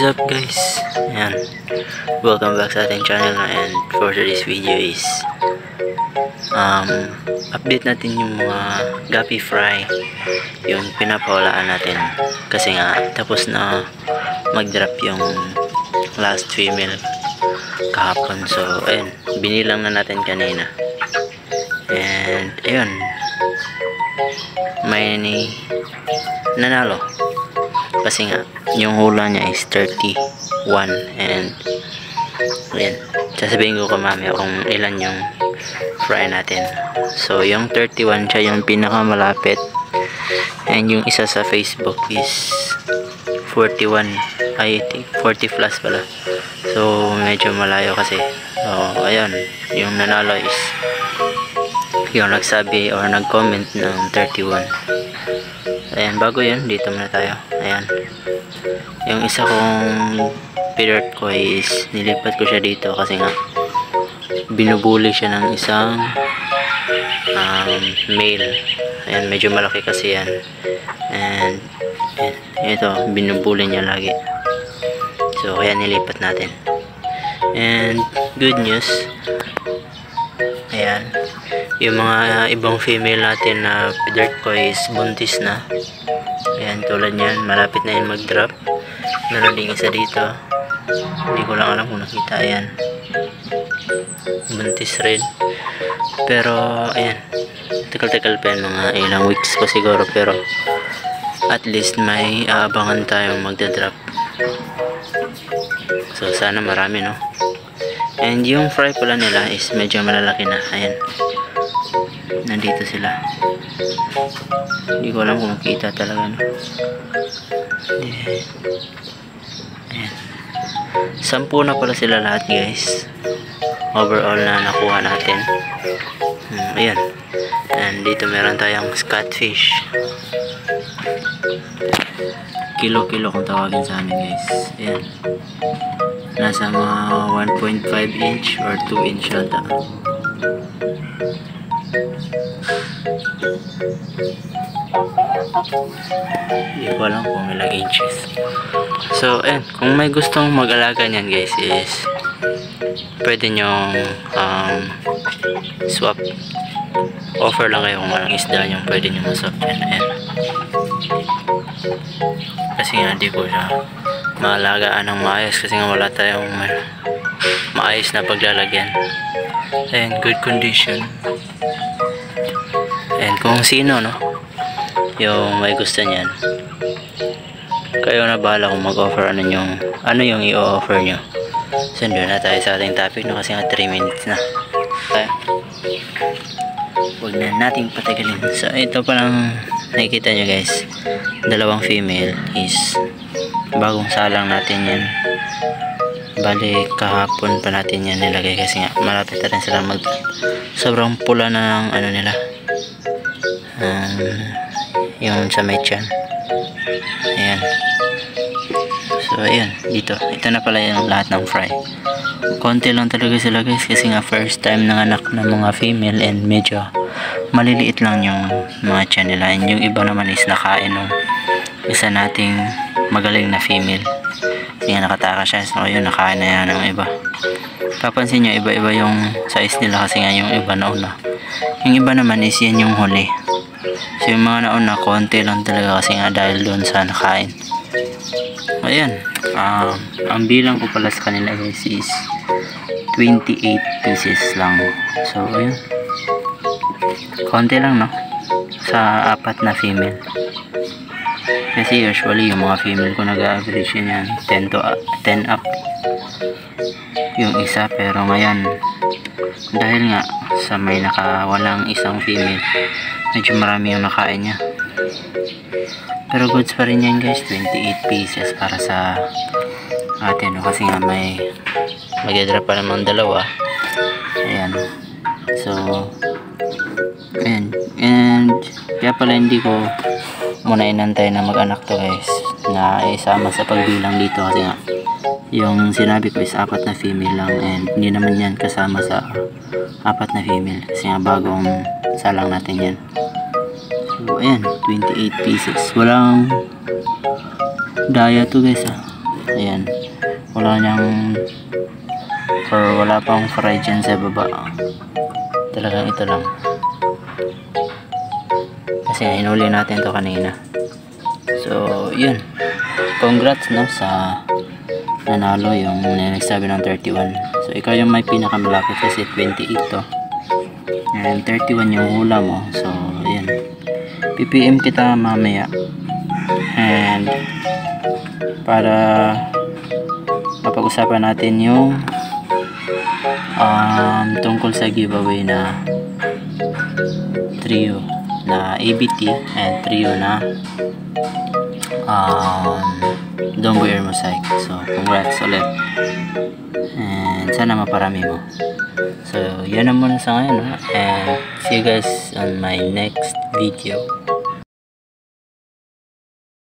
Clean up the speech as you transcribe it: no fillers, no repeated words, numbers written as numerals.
What is up guys? Ayan. Welcome back sa ating channel na, and for today's video is update natin yung mga gapi fry, yung pinapawalaan natin kasi nga tapos na mag-drop yung last female kahapon. So ayun, binilang na natin kanina, and ayun, may nanalo kasi nga yung hula niya is 31, and ayan, sasabihin ko mamaya kung ilan yung fry natin. So yung 31 siya yung pinakamalapit, and yung isa sa Facebook is 41, I think 40 plus pala, so medyo malayo kasi. So ayun, yung nanalo is yung nagsabi or nag-comment ng 31. Ayan, bago yun, dito muna tayo. Ayan, yung isa kong pirate ko is nilipat ko siya dito kasi nga binubuli siya ng isang male. Ayan, medyo malaki kasi yan, and ito, binubuli niya lagi. So kaya nilipat natin, and good news, ayan, yung mga ibang female natin na dirt ko is buntis na. Ayan, tulad yan, malapit na yun mag-drop. Meron din isa dito, hindi ko lang alam kung nakita. Ayan, buntis rin, pero ayan, tagal-tagal pa yan, mga ilang weeks pa siguro, pero at least may aabangan tayong magda-drop. So sana marami, no? And yung fry pala nila is medyo malalaki na. Ayan, nandito sila, hindi ko alam kung makita talaga, no? Ayan, 10 na pala sila lahat guys, overall na nakuha natin. Ayan, and dito meron tayong catfish, kilo-kilo kung tawagin sa amin guys. Ayan, nasa mga 1.5 inch or 2 inch yata. Hindi ko alam kung ilang inches. So ayan, kung may gustong mag-alaga niyan guys is pwede nyong swap, offer lang kayo kung anong isda yung pwede nyo maswap yan. Ayan, kasi nga hindi ko siya maalagaan ng maayos kasi nga wala tayong maayos na paglalagyan. Ayan, good condition. And kung sino, no, yung may gusto niyan, kayo na bahala kung mag-offer ano yung i-offer nyo. So doon na tayo sa ating topic, no, kasi nga 3 minutes na. Huwag na nating patagalin. So ito palang nakikita nyo guys, dalawang female is bagong salang natin yan. Bali kahapon pa natin yan nilagay kasi nga malapit na rin sila mag, sobrang pula na ng ano nila, yung sa may tiyan. Ayan, so ayan, dito, ito na pala yung lahat ng fry. Konti lang talaga sila guys kasi nga first time nanganak ng mga female, and medyo maliliit lang yung mga tiyan nila, and yung iba naman is nakain ng isa nating magaling na female. Kasi nga nakataka siya, so yun, nakain na yan ng iba. Papansin nyo, iba-iba yung size nila kasi nga yung iba nauna, yung iba naman is yan yung huli. So yung mga nauna konti lang talaga kasi nga dahil doon sa nakain. Ayan, ang bilang ko pala sa kanila guys is 28 pieces lang. So ayun, konti lang, no, sa 4 na female. Kasi usually yung mga female ko nag-average yan 10 up yung isa, pero ngayon dahil nga sa may nakawalang isang female, medyo marami yung nakain niya. Pero goods pa rin yan guys, 28 pieces para sa atin, no? Kasi nga may mag-drop pa namang dalawa. Ayan, so ayan, and kaya pala hindi ko muna inantay na mag-anak to guys, na isama sa pagbilang dito kasi nga yung sinabi ko is 4 na female lang, and hindi naman yan kasama sa 4 na female kasi nga bagong salang natin yan. So ayan, 28 pieces, walang daya to guys, Ayan. Wala niyang or wala pang fry dyan sa baba. Talagang ito lang. Kasi hinuli natin to kanina. So, yun. Congrats no sa nanalo yung nagsabi ng 31. So, ikaw yung may pinakamalapit kasi 28 to. And 31 yung hula mo. So, yun. PPM kita mamaya. And para mapag-usapan natin yung tungkol sa giveaway na trio na ABT and trio na Dombo Air Mosaic. So congrats ulit and sana maparami mo. So yan na muna sa ngayon, and see you guys on my next video.